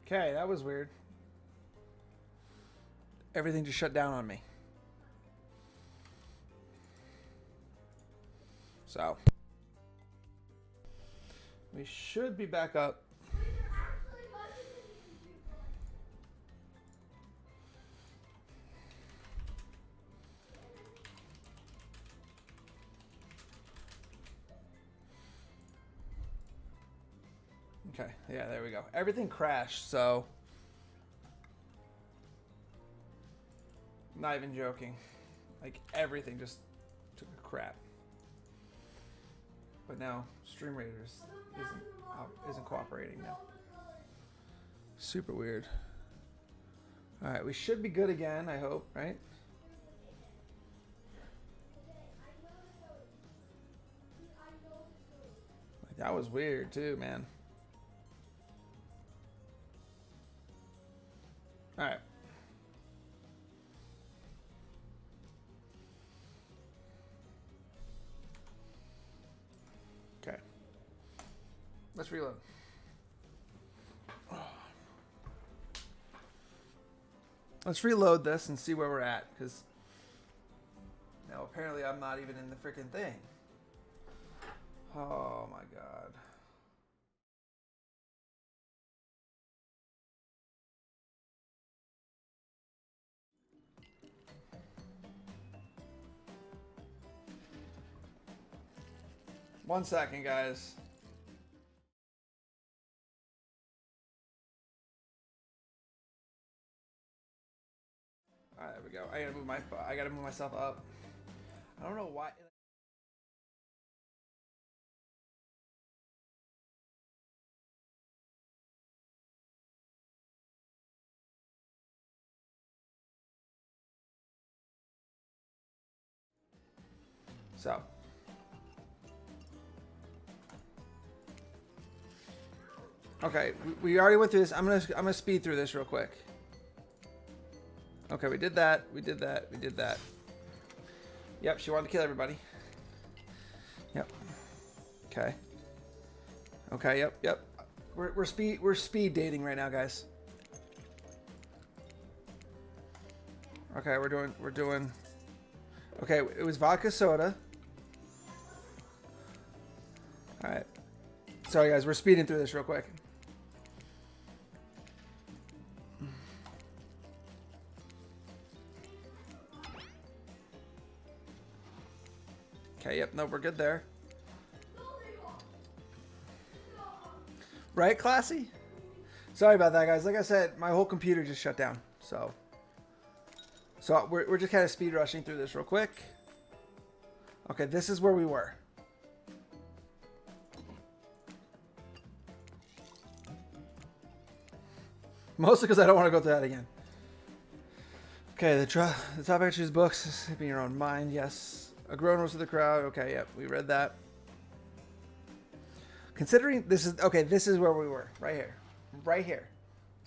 Okay, that was weird. Everything just shut down on me. So, we should be back up. Okay, yeah, there we go. Everything crashed, so not even joking. Like everything just took a crap. But now Stream Raiders isn't cooperating now. Super weird. All right, we should be good again, I hope, right? Like, that was weird too, man. All right. Okay. Let's reload. Let's reload this and see where we're at, because now apparently I'm not even in the freaking thing. Oh my god. One second, guys. All right, there we go. I gotta move myself up. I don't know why. So. Okay, we already went through this. I'm gonna speed through this real quick. Okay, we did that. We did that. We did that. Yep, she wanted to kill everybody. Yep. Okay. Okay. Yep. Yep. We're speed dating right now, guys. Okay, we're doing. Okay, it was vodka soda. All right. Sorry, guys. We're speeding through this real quick. Okay, yep, no, we're good there. Right, Classy? Sorry about that, guys. Like I said, my whole computer just shut down. So we're just kind of speed rushing through this real quick. Okay, this is where we were. Mostly because I don't want to go through that again. Okay, the top entries books, Sleeping Your Own Mind, yes. A groan rose to the crowd. Okay, yep, we read that. Considering this is okay, this is where we were, right here, right here.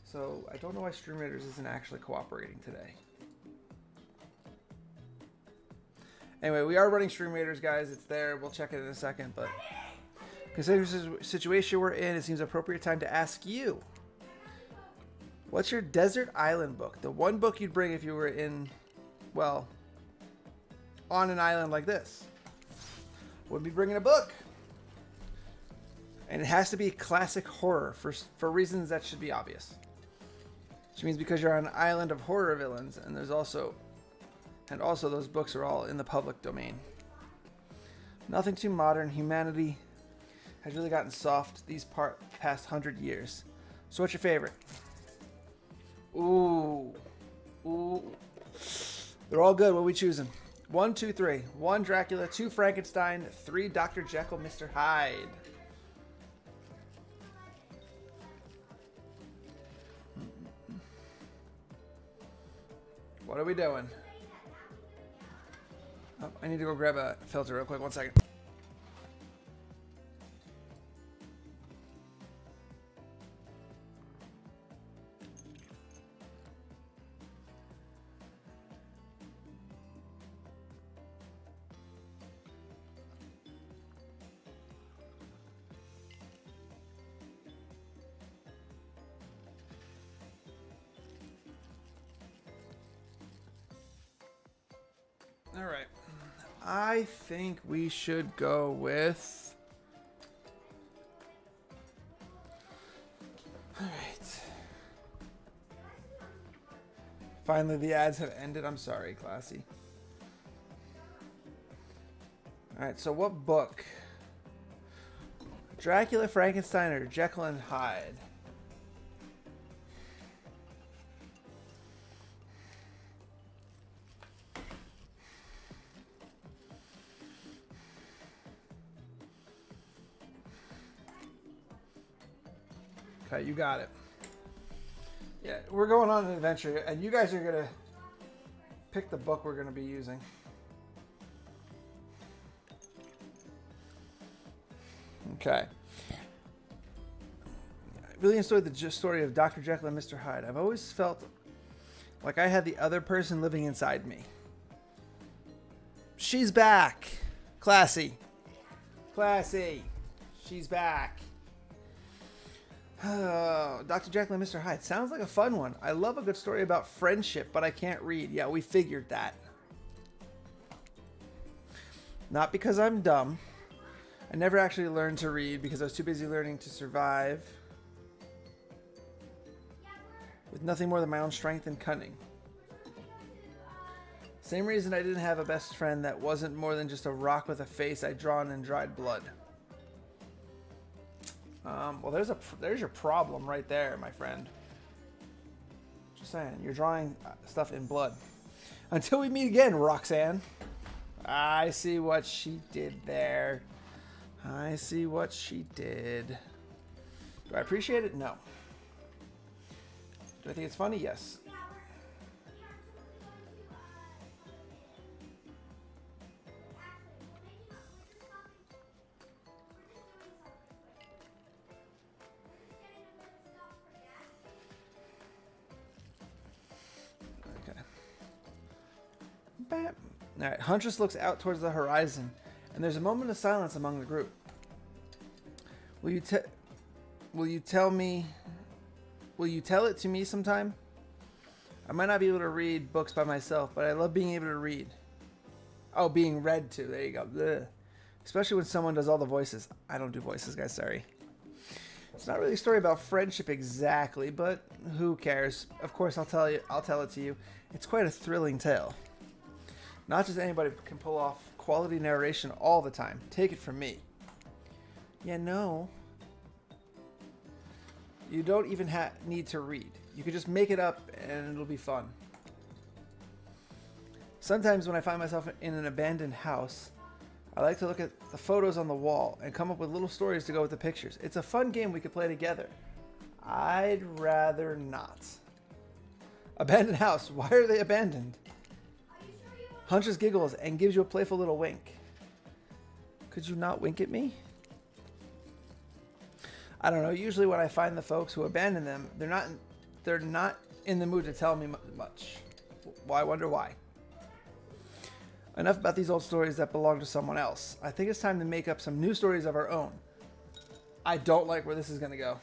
So I don't know why Stream Raiders isn't actually cooperating today. Anyway, we are running Stream Raiders, guys. It's there. We'll check it in a second, but considering the situation we're in, it seems appropriate time to ask you. What's your desert island book? The one book you'd bring if you were in, well, on an island like this. Would be bringing a book. And it has to be classic horror for reasons that should be obvious. Which means because you're on an island of horror villains, and there's also those books are all in the public domain. Nothing too modern. Humanity has really gotten soft these past 100 years. So what's your favorite? Ooh. Ooh. They're all good. What are we choosing? 1, 2, 3. 1 Dracula, 2 Frankenstein, 3 Dr. Jekyll, Mr. Hyde. What are we doing? Oh, I need to go grab a filter real quick. 1 second. All right. I think we should go with... All right. Finally, the ads have ended. I'm sorry, Classy. All right, so what book? Dracula, Frankenstein, or Jekyll and Hyde? Okay, you got it. Yeah, we're going on an adventure, and you guys are going to pick the book we're going to be using. Okay. I really enjoyed the story of Dr. Jekyll and Mr. Hyde. I've always felt like I had the other person living inside me. She's back. Classy. Classy. She's back. Oh, Dr. Jekyll and Mr. Hyde. Sounds like a fun one. I love a good story about friendship, but I can't read. Yeah, we figured that. Not because I'm dumb. I never actually learned to read because I was too busy learning to survive with nothing more than my own strength and cunning. Same reason I didn't have a best friend that wasn't more than just a rock with a face I'd drawn in dried blood. Well, there's your problem right there, my friend. Just saying, you're drawing stuff in blood. Until we meet again, Roxanne. I see what she did there. I see what she did. Do I appreciate it? No. Do I think it's funny? Yes. Okay. Bam. All right. Huntress looks out towards the horizon, and there's a moment of silence among the group. Will you tell it to me sometime? I might not be able to read books by myself, but I love being able to read. Oh, being read to. There you go. Blech. Especially when someone does all the voices. I don't do voices, guys. Sorry. It's not really a story about friendship exactly, but who cares? Of course, I'll tell it to you. It's quite a thrilling tale. Not just anybody can pull off quality narration all the time. Take it from me. Yeah, no. You don't even need to read. You can just make it up and it'll be fun. Sometimes when I find myself in an abandoned house, I like to look at the photos on the wall and come up with little stories to go with the pictures. It's a fun game we could play together. I'd rather not. Abandoned house. Why are they abandoned? Huntress giggles and gives you a playful little wink. Could you not wink at me? I don't know. Usually when I find the folks who abandon them, they're not in the mood to tell me much. Well, I wonder why. Enough about these old stories that belong to someone else. I think it's time to make up some new stories of our own. I don't like where this is going to go.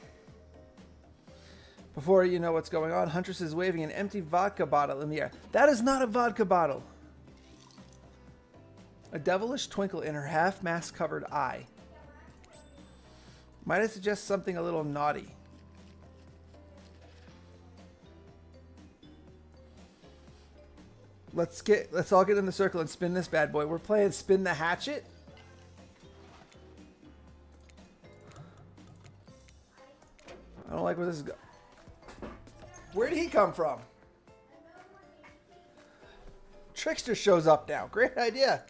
Before you know what's going on, Huntress is waving an empty vodka bottle in the air. That is not a vodka bottle. A devilish twinkle in her half-mask covered eye. Might I suggest something a little naughty? Let's all get in the circle and spin this bad boy. We're playing Spin the Hatchet. I don't like where this is going. Where did he come from? Trickster shows up now. Great idea.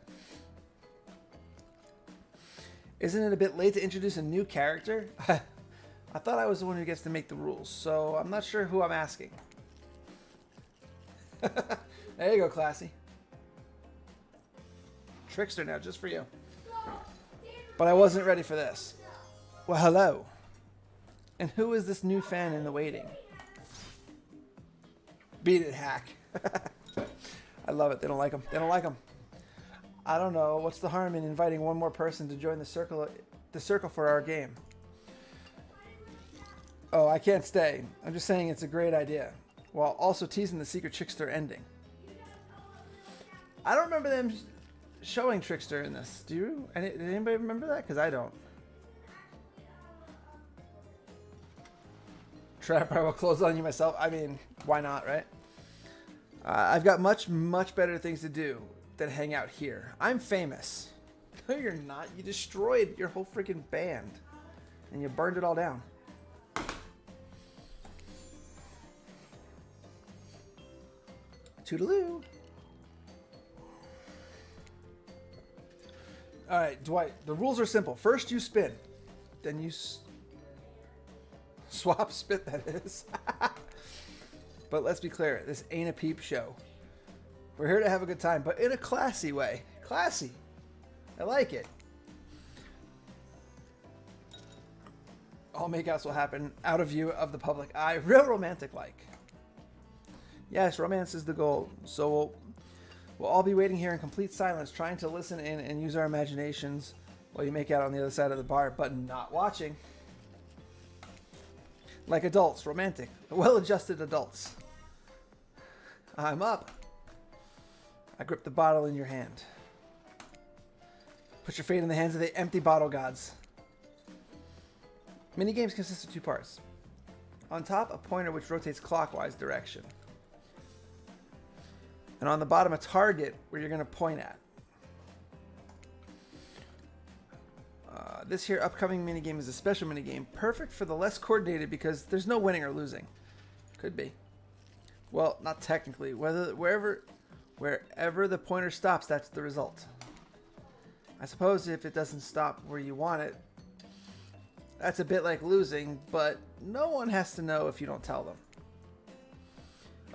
Isn't it a bit late to introduce a new character? I thought I was the one who gets to make the rules, so I'm not sure who I'm asking. There you go, Classy. Trickster now, just for you. But I wasn't ready for this. Well, hello. And who is this new fan in the waiting? Beat it, Hack. I love it. They don't like him. They don't like him. I don't know. What's the harm in inviting one more person to join the circle for our game? Oh, I can't stay. I'm just saying it's a great idea. While also teasing the secret trickster ending. I don't remember them showing Trickster in this. Do you? Did anybody remember that? Because I don't. Trap, I will close on you myself. I mean, why not, right? I've got much, much better things to do than hang out here. I'm famous. No, you're not. You destroyed your whole freaking band. And you burned it all down. Toodaloo. Alright, Dwight. The rules are simple. First you spin. Then you swap spit, that is. But let's be clear. This ain't a peep show. We're here to have a good time, but in a classy way. Classy. I like it. All makeouts will happen out of view of the public eye. Real romantic-like. Yes, romance is the goal. So we'll all be waiting here in complete silence, trying to listen in and use our imaginations while you make out on the other side of the bar, but not watching. Like adults, romantic, well-adjusted adults. I'm up. I grip the bottle in your hand. Put your fate in the hands of the empty bottle gods. Minigames consist of 2 parts. On top, a pointer which rotates clockwise direction. And on the bottom, a target where you're going to point at. This here upcoming minigame is a special minigame, perfect for the less coordinated because there's no winning or losing. Could be. Well, not technically. Wherever the pointer stops, that's the result. I suppose if it doesn't stop where you want it, that's a bit like losing, but no one has to know if you don't tell them.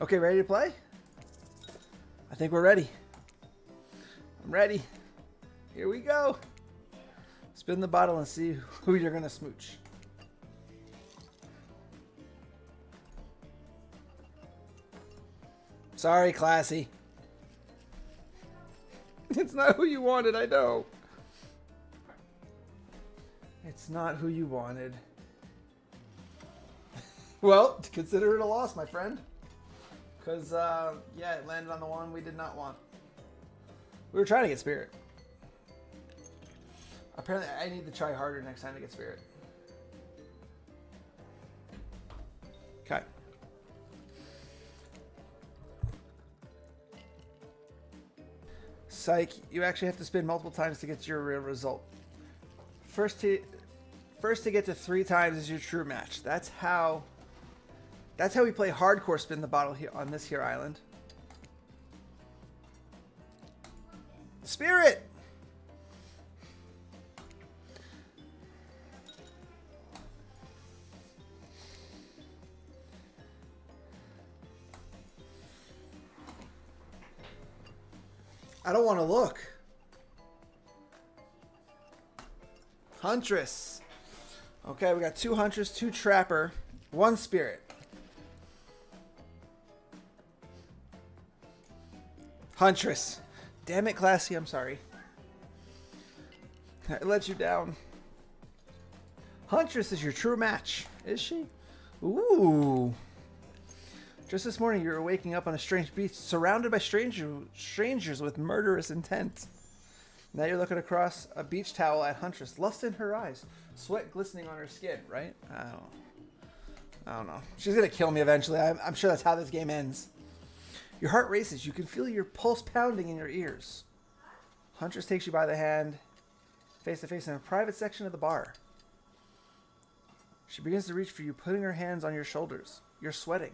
Okay, ready to play? I think we're ready. I'm ready. Here we go. Spin the bottle and see who you're going to smooch. Sorry, classy. It's not who you wanted, I know. It's not who you wanted. Well, consider it a loss, my friend. Because, yeah, it landed on the one we did not want. We were trying to get Spirit. Apparently, I need to try harder next time to get Spirit. Okay. Psych, you actually have to spin multiple times to get your real result. First to get to 3 times is your true match. That's how we play hardcore spin the bottle here on this here island. Spirit! I don't want to look. Huntress. Okay, we got 2 Huntress, 2 Trapper, 1 Spirit. Huntress. Damn it, Classy, I'm sorry. I let you down. Huntress is your true match. Is she? Ooh. Just this morning, you were waking up on a strange beach, surrounded by strangers with murderous intent. Now you're looking across a beach towel at Huntress, lust in her eyes, sweat glistening on her skin, right? I don't know. She's going to kill me eventually. I'm sure that's how this game ends. Your heart races. You can feel your pulse pounding in your ears. Huntress takes you by the hand, face to face in a private section of the bar. She begins to reach for you, putting her hands on your shoulders. You're sweating,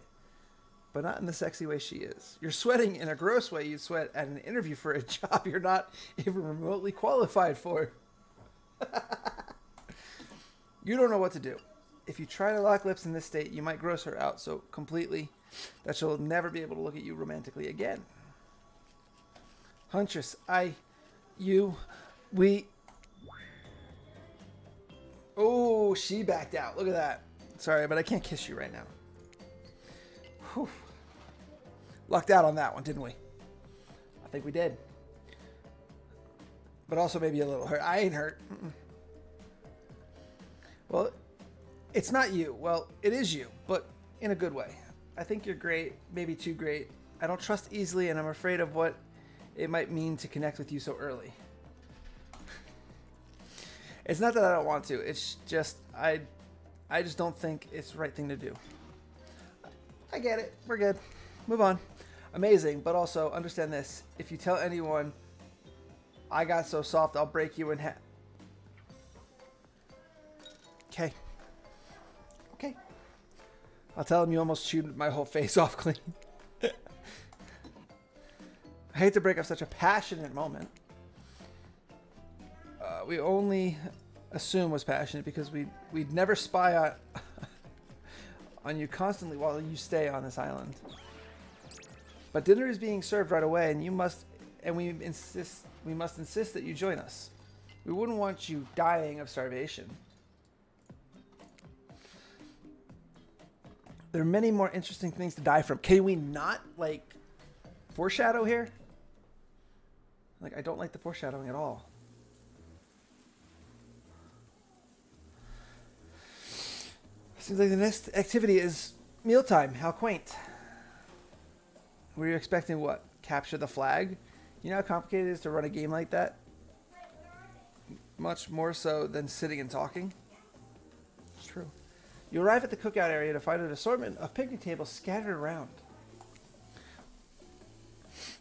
but not in the sexy way she is. You're sweating in a gross way you'd sweat at an interview for a job you're not even remotely qualified for. You don't know what to do. If you try to lock lips in this state, you might gross her out so completely that she'll never be able to look at you romantically again. Huntress, we... Oh, she backed out. Look at that. Sorry, but I can't kiss you right now. Whew. Lucked out on that one, didn't we? I think we did. But also maybe a little hurt. I ain't hurt. Well, it's not you. Well, it is you, but in a good way. I think you're great, maybe too great. I don't trust easily, and I'm afraid of what it might mean to connect with you so early. It's not that I don't want to. It's just I just don't think it's the right thing to do. I get it. We're good. Move on. Amazing, but also understand this. If you tell anyone I got so soft, I'll break you in half. Okay. Okay. I'll tell him you almost chewed my whole face off clean. I hate to break up such a passionate moment. We only assume was passionate because we'd never spy on on you constantly while you stay on this island. But dinner is being served right away, and we must insist that you join us. We wouldn't want you dying of starvation. There are many more interesting things to die from. Can we not, like, foreshadow here? Like, I don't like the foreshadowing at all. Seems like the next activity is mealtime. How quaint. Were you expecting what? Capture the flag? You know how complicated it is to run a game like that? Much more so than sitting and talking. It's true. You arrive at the cookout area to find an assortment of picnic tables scattered around.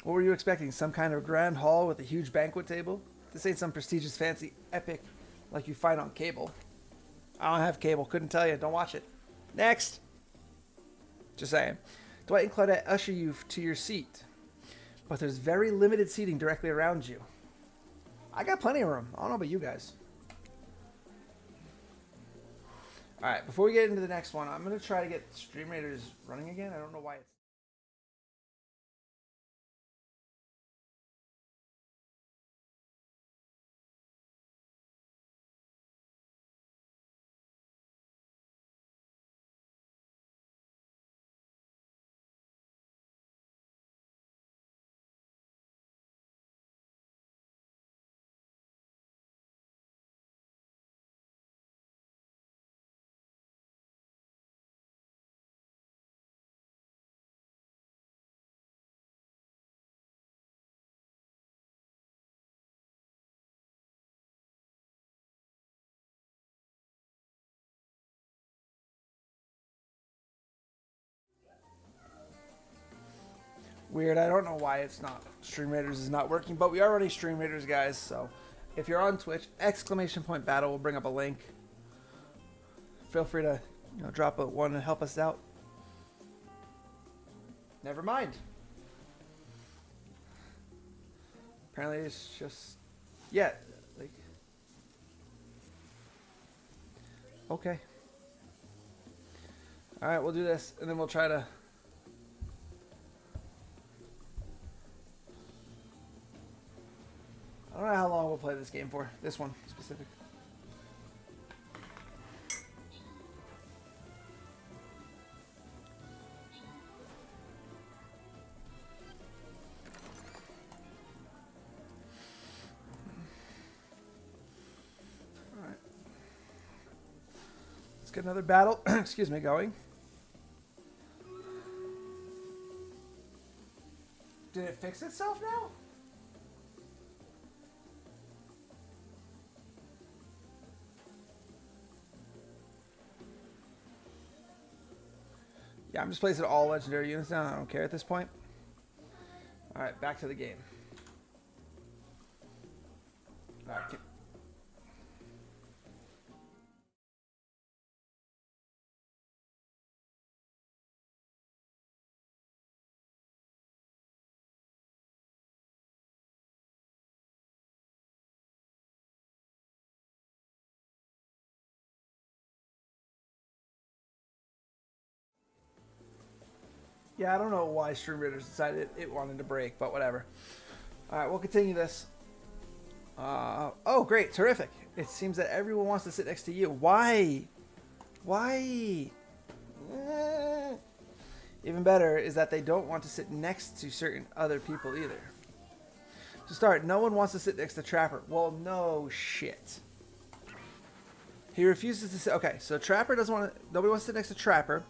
What were you expecting? Some kind of grand hall with a huge banquet table? This ain't some prestigious, fancy, epic like you find on cable. I don't have cable. Couldn't tell you. Don't watch it. Next. Just saying. Dwight and Claudette usher you to your seat. But there's very limited seating directly around you. I got plenty of room. I don't know about you guys. Alright, before we get into the next one, I'm going to try to get Stream Raiders running again. I don't know why it's... Weird. I don't know why it's not. Stream Raiders is not working, but we are running Stream Raiders, guys. So if you're on Twitch, !battle will bring up a link. Feel free to drop a one and help us out. Never mind. Apparently it's just... Yeah. Like... Okay. Alright, we'll do this, and then we'll try to... I don't know how long we'll play this game for. This one, specific. Alright. Let's get another battle, excuse me, going. Did it fix itself now? Yeah, I'm just placing all legendary units down. I don't care at this point. Alright, back to the game. Alright. Yeah, I don't know why Stream Raiders decided it wanted to break, but whatever. Alright, we'll continue this. Oh, great. Terrific. It seems that everyone wants to sit next to you. Why? Why? Even better is that they don't want to sit next to certain other people either. To start, no one wants to sit next to Trapper. Well, no shit. He refuses to sit... Okay, so Trapper doesn't want to... Nobody wants to sit next to Trapper.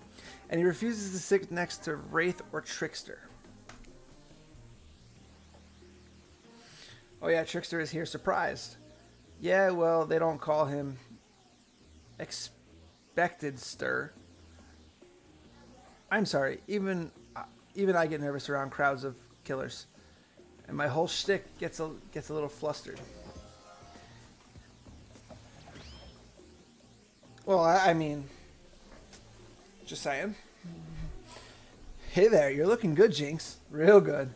And he refuses to sit next to Wraith or Trickster. Oh yeah, Trickster is here, surprised. Yeah, well, they don't call him Expected Stir. I'm sorry, even I get nervous around crowds of killers, and my whole shtick gets a little flustered. Well, I mean, just saying. Hey there, you're looking good, Jinx. Real good.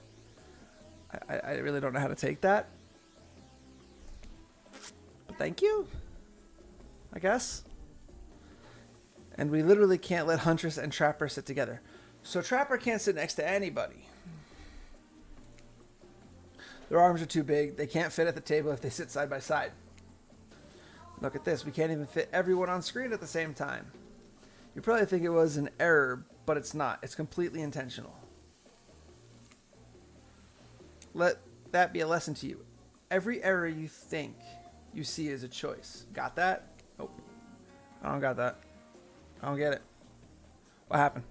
I really don't know how to take that. But thank you, I guess. And we literally can't let Huntress and Trapper sit together. So Trapper can't sit next to anybody. Their arms are too big. They can't fit at the table if they sit side by side. Look at this. We can't even fit everyone on screen at the same time. You probably think it was an error, but it's not. It's completely intentional. Let that be a lesson to you. Every error you think you see is a choice. Got that? Oh, I don't got that. I don't get it. What happened?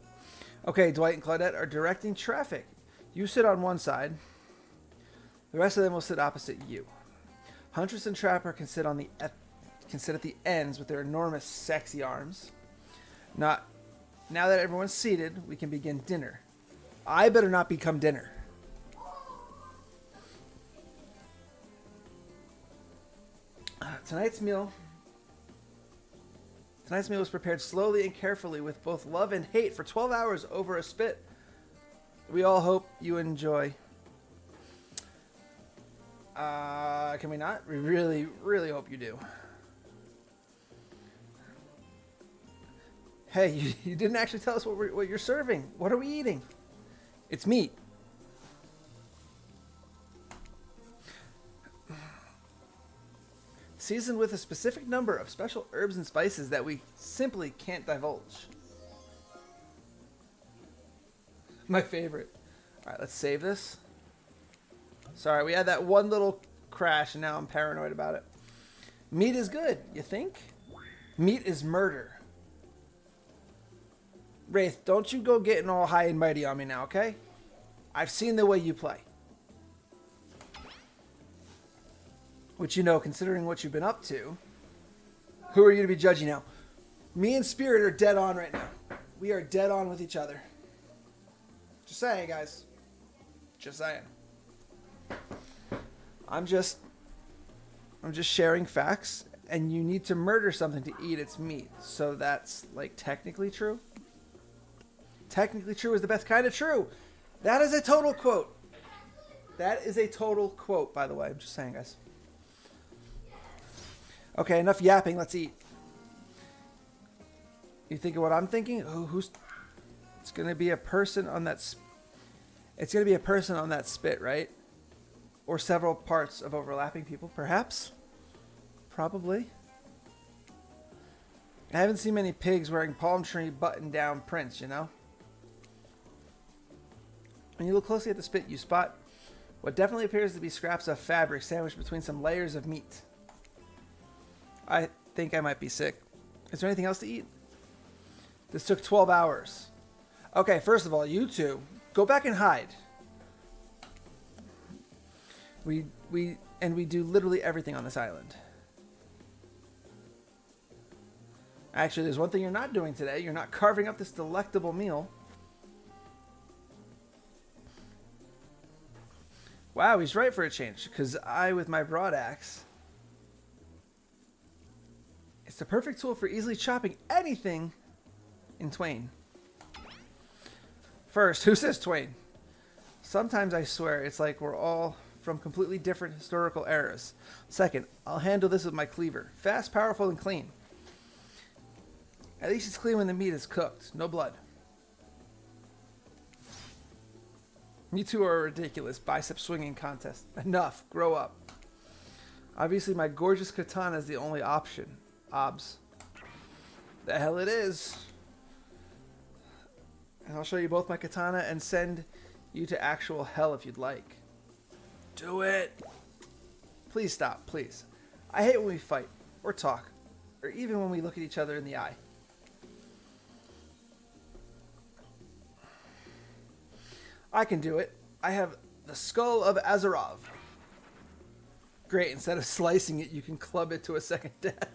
Okay, Dwight and Claudette are directing traffic. You sit on one side. The rest of them will sit opposite you. Huntress and Trapper can sit at the ends with their enormous, sexy arms. Now that everyone's seated, we can begin dinner. I better not become dinner. Tonight's meal was prepared slowly and carefully with both love and hate for 12 hours over a spit. We all hope you enjoy. Can we not? We really, really hope you do. Hey, you didn't actually tell us what you're serving. What are we eating? It's meat. Seasoned with a specific number of special herbs and spices that we simply can't divulge. My favorite. Alright, let's save this. Sorry, we had that one little crash and now I'm paranoid about it. Meat is good, you think? Meat is murder. Wraith, don't you go getting all high and mighty on me now, okay? I've seen the way you play. Which, you know, considering what you've been up to, who are you to be judging now? Me and Spirit are dead on right now. We are dead on with each other. Just saying, guys. Just saying. I'm just sharing facts, and you need to murder something to eat its meat. So that's, like, technically true? Technically true is the best kind of true. That is a total quote. That is a total quote, by the way. I'm just saying, guys. Okay, enough yapping. Let's eat. You thinking what I'm thinking? Who's? It's gonna be a person on that. It's gonna be a person on that spit, right? Or several parts of overlapping people, perhaps. Probably. I haven't seen many pigs wearing palm tree button-down prints, you know. When you look closely at the spit, you spot what definitely appears to be scraps of fabric sandwiched between some layers of meat. I think I might be sick. Is there anything else to eat? This took 12 hours. Okay, first of all, you two, go back and hide. We do literally everything on this island. Actually, there's one thing you're not doing today. You're not carving up this delectable meal. Wow, he's right for a change, because I, with my broad axe, it's the perfect tool for easily chopping anything in twain. First, who says twain? Sometimes I swear it's like we're all from completely different historical eras. Second, I'll handle this with my cleaver. Fast, powerful, and clean. At least it's clean when the meat is cooked. No blood. You two are a ridiculous bicep swinging contest. Enough. Grow up. Obviously, my gorgeous katana is the only option. Obs. The hell it is. And I'll show you both my katana and send you to actual hell if you'd like. Do it. Please stop, please. I hate when we fight, or talk, or even when we look at each other in the eye. I can do it. I have the skull of Azarov. Great, instead of slicing it, you can club it to a second death.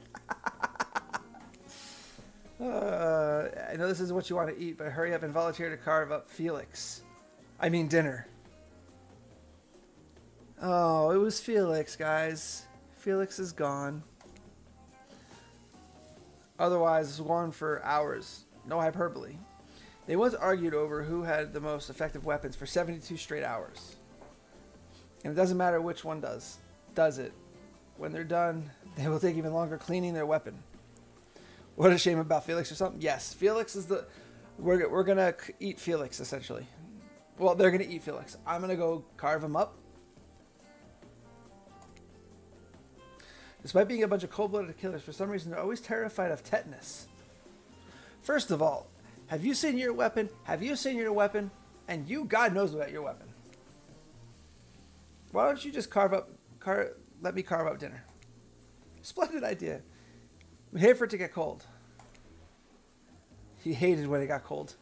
I know this is what you want to eat, but hurry up and volunteer to carve up Felix. I mean dinner. Oh, it was Felix, guys. Felix is gone. Otherwise, it's gone for hours. No hyperbole. They once argued over who had the most effective weapons for 72 straight hours. And it doesn't matter which one does it. When they're done, they will take even longer cleaning their weapon. What a shame about Felix or something. Yes, Felix is the... We're going to eat Felix, essentially. Well, they're going to eat Felix. I'm going to go carve him up. Despite being a bunch of cold-blooded killers, for some reason, they're always terrified of tetanus. First of all, have you seen your weapon? Have you seen your weapon? And you, God knows about your weapon. Why don't you just let me carve up dinner? Splendid idea. We hate for it to get cold. He hated when it got cold.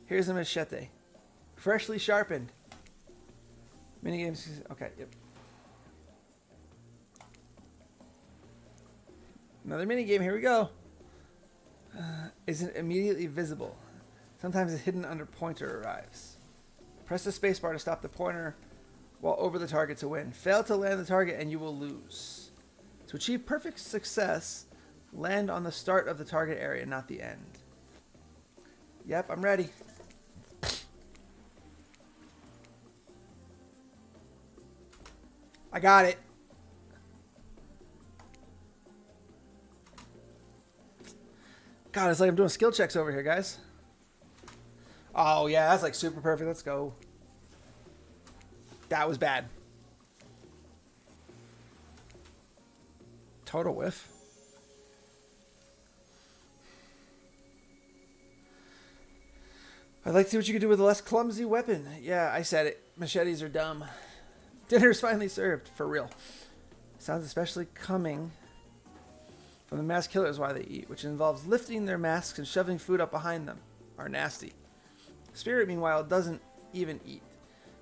Here's a machete. Freshly sharpened. Minigames. Okay, yep. Another minigame. Here we go. Isn't immediately visible. Sometimes it's hidden under pointer arrives. Press the spacebar to stop the pointer while over the target to win. Fail to land the target and you will lose. To achieve perfect success, land on the start of the target area, not the end. Yep, I'm ready. I got it. God, it's like I'm doing skill checks over here, guys. Oh, yeah, that's like super perfect. Let's go. That was bad. Total whiff. I'd like to see what you can do with a less clumsy weapon. Yeah, I said it. Machetes are dumb. Dinner's finally served. For real. Sounds especially coming from the masked killers while they eat, which involves lifting their masks and shoving food up behind them. Are nasty. Spirit, meanwhile, doesn't even eat.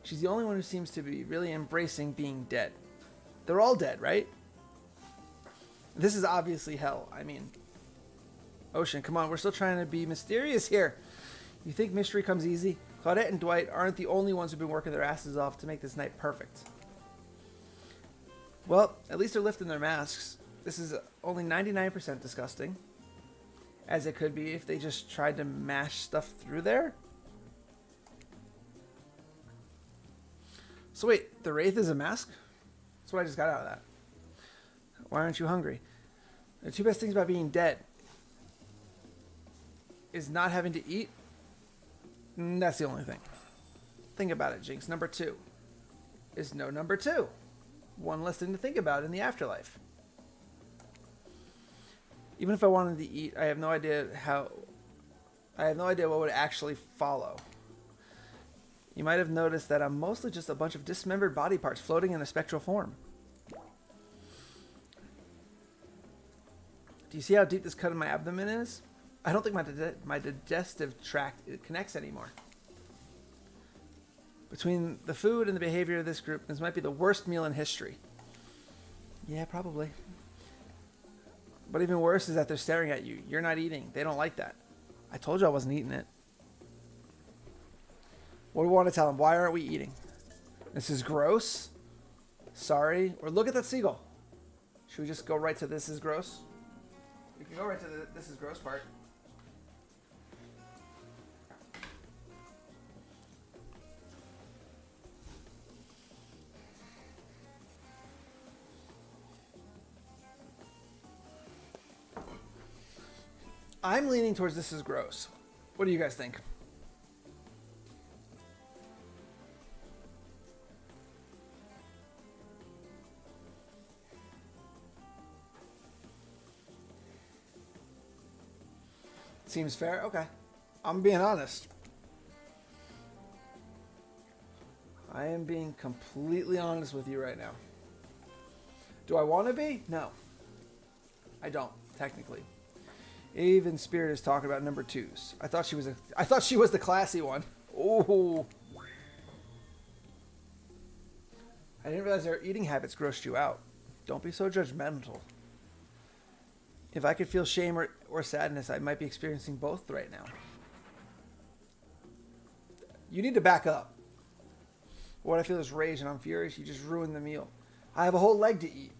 She's the only one who seems to be really embracing being dead. They're all dead, right? This is obviously hell. I mean, Ocean, come on, we're still trying to be mysterious here. You think mystery comes easy? Claudette and Dwight aren't the only ones who've been working their asses off to make this night perfect. Well, at least they're lifting their masks. This is only 99% disgusting, as it could be if they just tried to mash stuff through there. So wait, the Wraith is a mask? That's what I just got out of that. Why aren't you hungry? The two best things about being dead is not having to eat. That's the only thing. Think about it, Jinx. Number 2 is no number 2. One less thing to think about in the afterlife. Even if I wanted to eat, I have no idea what would actually follow. You might have noticed that I'm mostly just a bunch of dismembered body parts floating in a spectral form. Do you see how deep this cut in my abdomen is? I don't think my digestive tract connects anymore. Between the food and the behavior of this group, this might be the worst meal in history. Yeah, probably. But even worse is that they're staring at you. You're not eating. They don't like that. I told you I wasn't eating it. What do we want to tell them? Why aren't we eating? This is gross. Sorry. Or look at that seagull. Should we just go right to this is gross? We can go right to the this is gross part. I'm leaning towards this is gross. What do you guys think? Seems fair? Okay. I'm being honest. I am being completely honest with you right now. Do I want to be? No. I don't, technically. Even Spirit is talking about number 2s. I thought she was the classy one. Oh. I didn't realize our eating habits grossed you out. Don't be so judgmental. If I could feel shame or sadness, I might be experiencing both right now. You need to back up. What I feel is rage and I'm furious. You just ruined the meal. I have a whole leg to eat.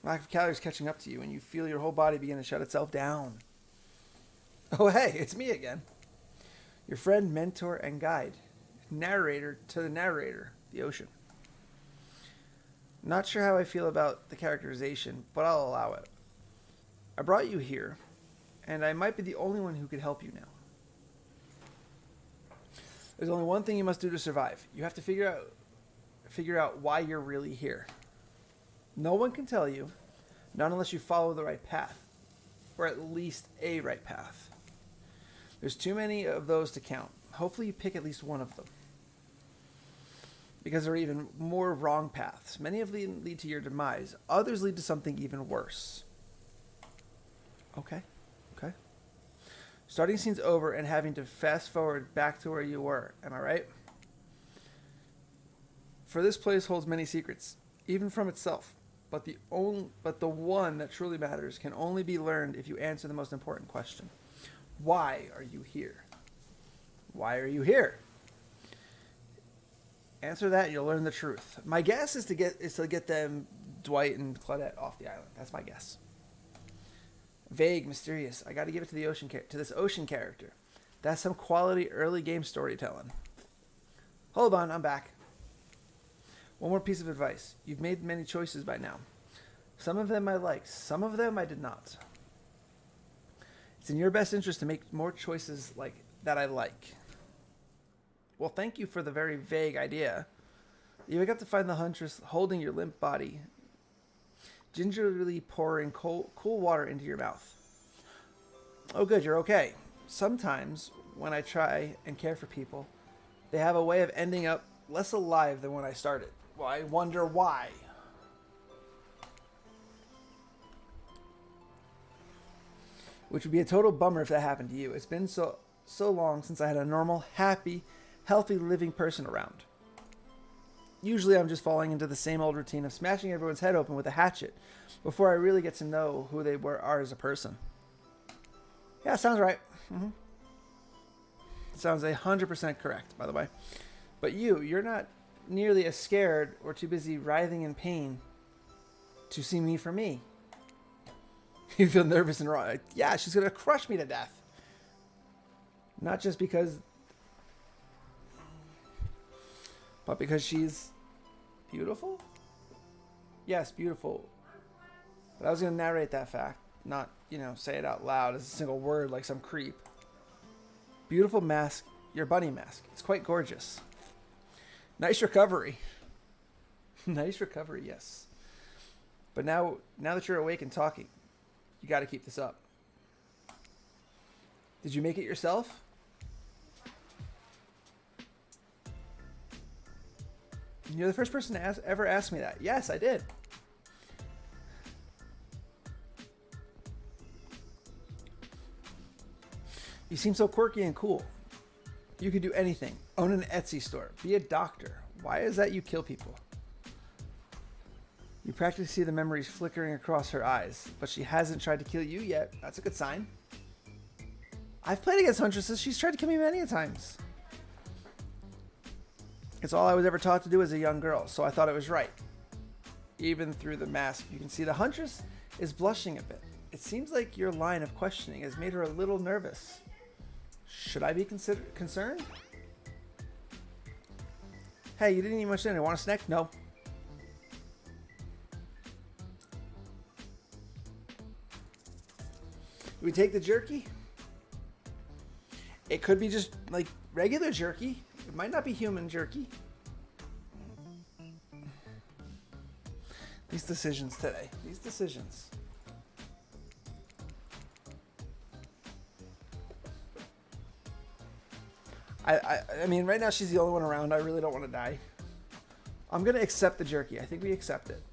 Lack of calories catching up to you and you feel your whole body begin to shut itself down. Oh, hey, it's me again. Your friend, mentor, and guide. Narrator to the narrator, the ocean. Not sure how I feel about the characterization, but I'll allow it. I brought you here, and I might be the only one who could help you now. There's only one thing you must do to survive. You have to figure out why you're really here. No one can tell you, not unless you follow the right path, or at least a right path. There's too many of those to count. Hopefully you pick at least one of them. Because there are even more wrong paths. Many of them lead to your demise. Others lead to something even worse. Okay. Starting scene's over and having to fast forward back to where you were. Am I right? For this place holds many secrets, even from itself. But the one that truly matters can only be learned if you answer the most important question. Why are you here? Why are you here? Answer that and you'll learn the truth. My guess is to get them, Dwight and Claudette, off the island. That's my guess. Vague, mysterious. I got to give it to this ocean character. That's some quality early game storytelling. Hold on, I'm back. One more piece of advice. You've made many choices by now. Some of them I liked. Some of them I did not. It's in your best interest to make more choices like that I like. Well, thank you for the very vague idea. You got to find the huntress holding your limp body, gingerly pouring cool water into your mouth. Oh, good, you're okay. Sometimes, when I try and care for people, they have a way of ending up less alive than when I started. Well, I wonder why. Which would be a total bummer if that happened to you. It's been so long since I had a normal, happy, healthy living person around. Usually I'm just falling into the same old routine of smashing everyone's head open with a hatchet before I really get to know who they are as a person. Yeah, sounds right. Mm-hmm. Sounds 100% correct, by the way. But you're not nearly as scared or too busy writhing in pain to see me for me. You feel nervous and wrong. Yeah, she's going to crush me to death. Not just because... but because she's beautiful? Yes, beautiful. But I was going to narrate that fact. Not, say it out loud as a single word like some creep. Beautiful mask. Your bunny mask. It's quite gorgeous. Nice recovery. Nice recovery, yes. But now that you're awake and talking, you got to keep this up. Did you make it yourself? You're the first person to ever ask me that. Yes, I did. You seem so quirky and cool. You could do anything. Own an Etsy store. Be a doctor. Why is that you kill people? You practically see the memories flickering across her eyes, but she hasn't tried to kill you yet. That's a good sign. I've played against Huntresses. She's tried to kill me many times. It's all I was ever taught to do as a young girl, so I thought it was right. Even through the mask, you can see the Huntress is blushing a bit. It seems like your line of questioning has made her a little nervous. Should I be concerned? Hey, you didn't eat much dinner. Want a snack? No. Do we take the jerky? It could be just like regular jerky. It might not be human jerky. These decisions today. These decisions. I mean, right now she's the only one around. I really don't want to die. I'm going to accept the jerky. I think we accept it.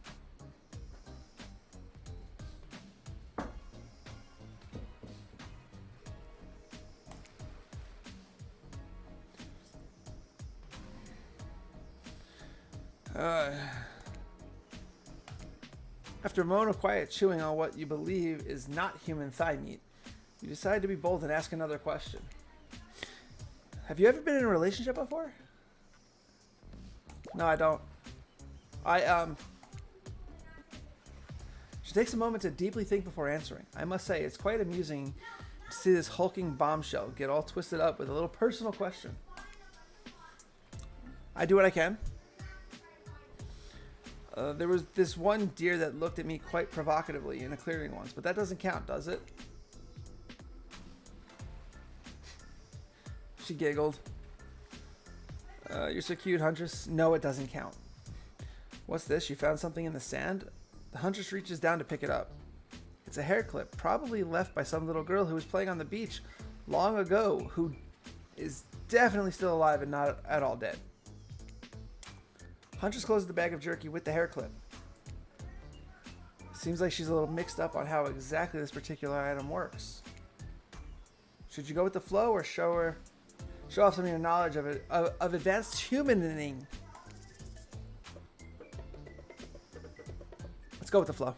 Uh, After a moment of quiet chewing on what you believe is not human thigh meat, you decide to be bold and ask another question. Have you ever been in a relationship before? No, I don't. She takes a moment to deeply think before answering. I must say, it's quite amusing to see this hulking bombshell get all twisted up with a little personal question. I do what I can. There was this one deer that looked at me quite provocatively in a clearing once, but that doesn't count, does it? She giggled. You're so cute, Huntress. No, it doesn't count. What's this? You found something in the sand? The Huntress reaches down to pick it up. It's a hair clip, probably left by some little girl who was playing on the beach long ago, who is definitely still alive and not at all dead. Huntress closes the bag of jerky with the hair clip. Seems like she's a little mixed up on how exactly this particular item works. Should you go with the flow or show off some of your knowledge of advanced humaning? Let's go with the flow.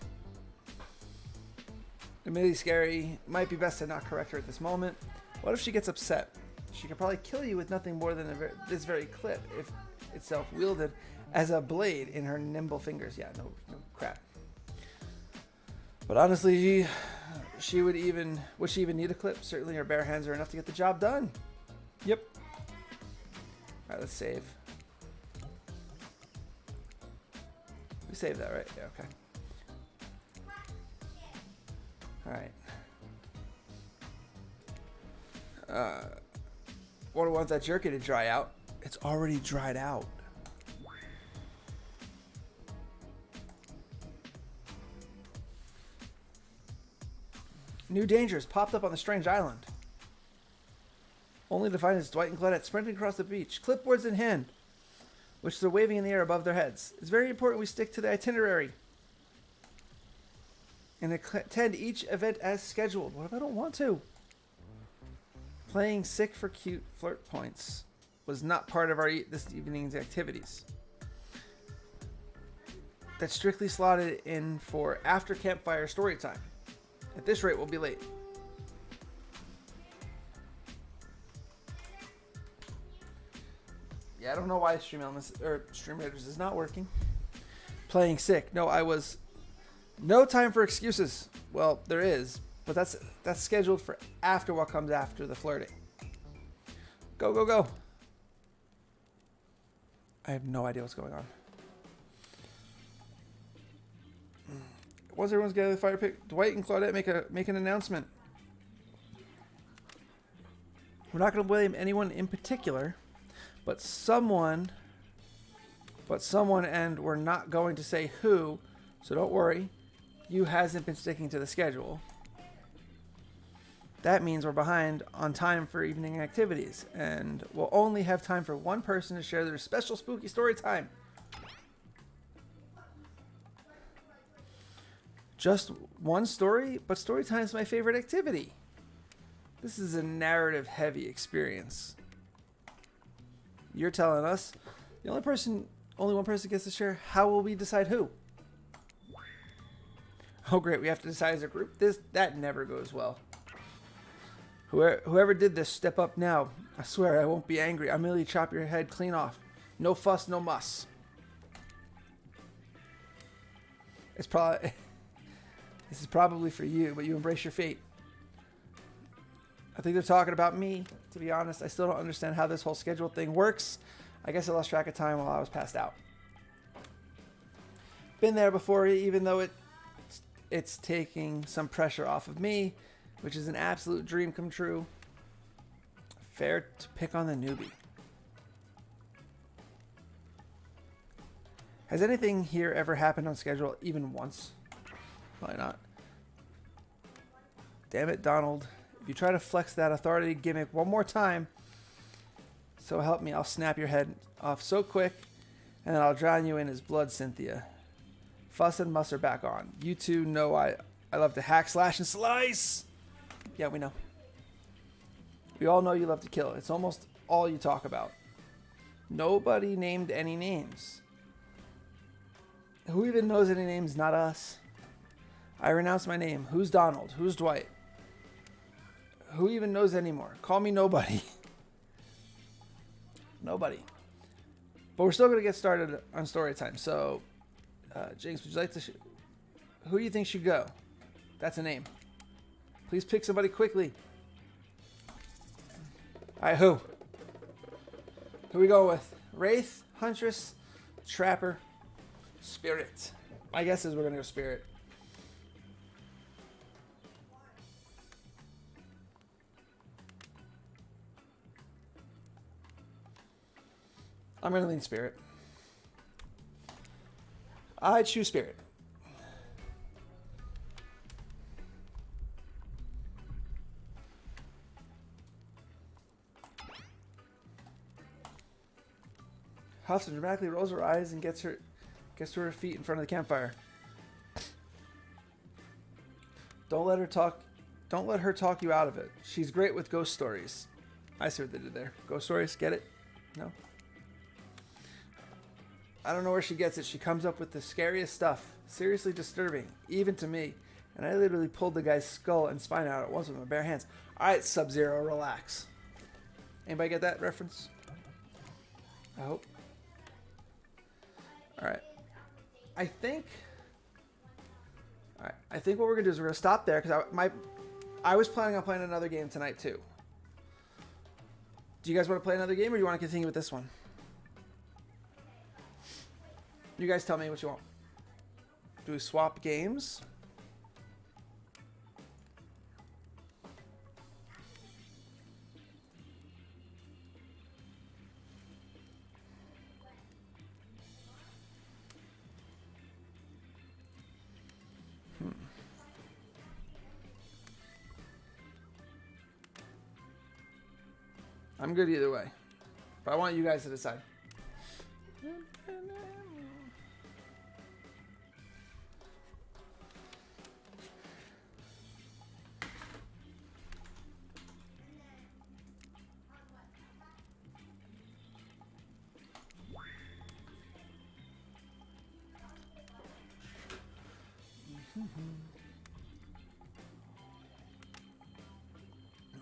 Admittedly scary, might be best to not correct her at this moment. What if she gets upset? She could probably kill you with nothing more than this very clip if itself wielded as a blade in her nimble fingers. Yeah, no crap. But honestly, would she even need a clip? Certainly her bare hands are enough to get the job done. Yep. Alright, let's save. We saved that, right? Yeah, okay. Alright. Water wants that jerky to dry out. It's already dried out. New dangers popped up on the strange island. Only to find it's Dwight and Claudette sprinting across the beach, clipboards in hand, which they're waving in the air above their heads. It's very important we stick to the itinerary and attend each event as scheduled. What if I don't want to? Playing sick for cute flirt points was not part of this evening's activities. That's strictly slotted in for after campfire story time. At this rate, we'll be late. Yeah, I don't know why Stream Raiders is not working. Playing sick. No, no time for excuses. Well, there is, but that's scheduled for after what comes after the flirting. Go, go, go. I have no idea what's going on. Once everyone's gathered the fire pit, Dwight and Claudette make an announcement. We're not going to blame anyone in particular, but someone, and we're not going to say who, so don't worry. You hasn't been sticking to the schedule. That means we're behind on time for evening activities, and we'll only have time for one person to share their special spooky story time. Just one story, but story time is my favorite activity. This is a narrative-heavy experience. You're telling us only one person gets to share. How will we decide who? Oh, great! We have to decide as a group. That never goes well. Whoever did this, step up now. I swear I won't be angry. I'll merely chop your head clean off. No fuss, no muss. This is probably for you, but you embrace your fate. I think they're talking about me. To be honest, I still don't understand how this whole schedule thing works. I guess I lost track of time while I was passed out. Been there before, even though it's taking some pressure off of me, which is an absolute dream come true. Fair to pick on the newbie. Has anything here ever happened on schedule even once? Probably not. Damn it, Donald. If you try to flex that authority gimmick one more time, so help me, I'll snap your head off so quick, and then I'll drown you in his blood, Cynthia. Fuss and muss are back on. You two know I love to hack, slash, and slice. Yeah, we know. We all know you love to kill. It's almost all you talk about. Nobody named any names. Who even knows any names? Not us. I renounce my name. Who's Donald? Who's Dwight? Who even knows anymore? Call me nobody. Nobody. But we're still going to get started on story time. So, Jinx, would you like to... Who do you think should go? That's a name. Please pick somebody quickly. Alright, who? Who we go with? Wraith, Huntress, Trapper, Spirit. My guess is we're going to go Spirit. I'm going to lean Spirit. I choose Spirit. Huffs and dramatically rolls her eyes and gets to her feet in front of the campfire. Don't let her talk you out of it. She's great with ghost stories. I see what they did there. Ghost stories, get it? No? I don't know where she gets it. She comes up with the scariest stuff. Seriously disturbing, even to me. And I literally pulled the guy's skull and spine out at once with my bare hands. Alright, Sub-Zero, relax. Anybody get that reference? I hope. Alright. I think what we're going to do is we're going to stop there because I was planning on playing another game tonight too. Do you guys want to play another game or do you want to continue with this one? You guys tell me what you want. Do we swap games? I'm good either way. But I want you guys to decide.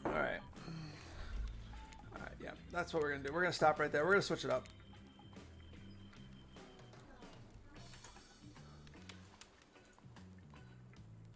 All right, yeah, that's what we're gonna do. We're gonna stop right there. We're gonna switch it up.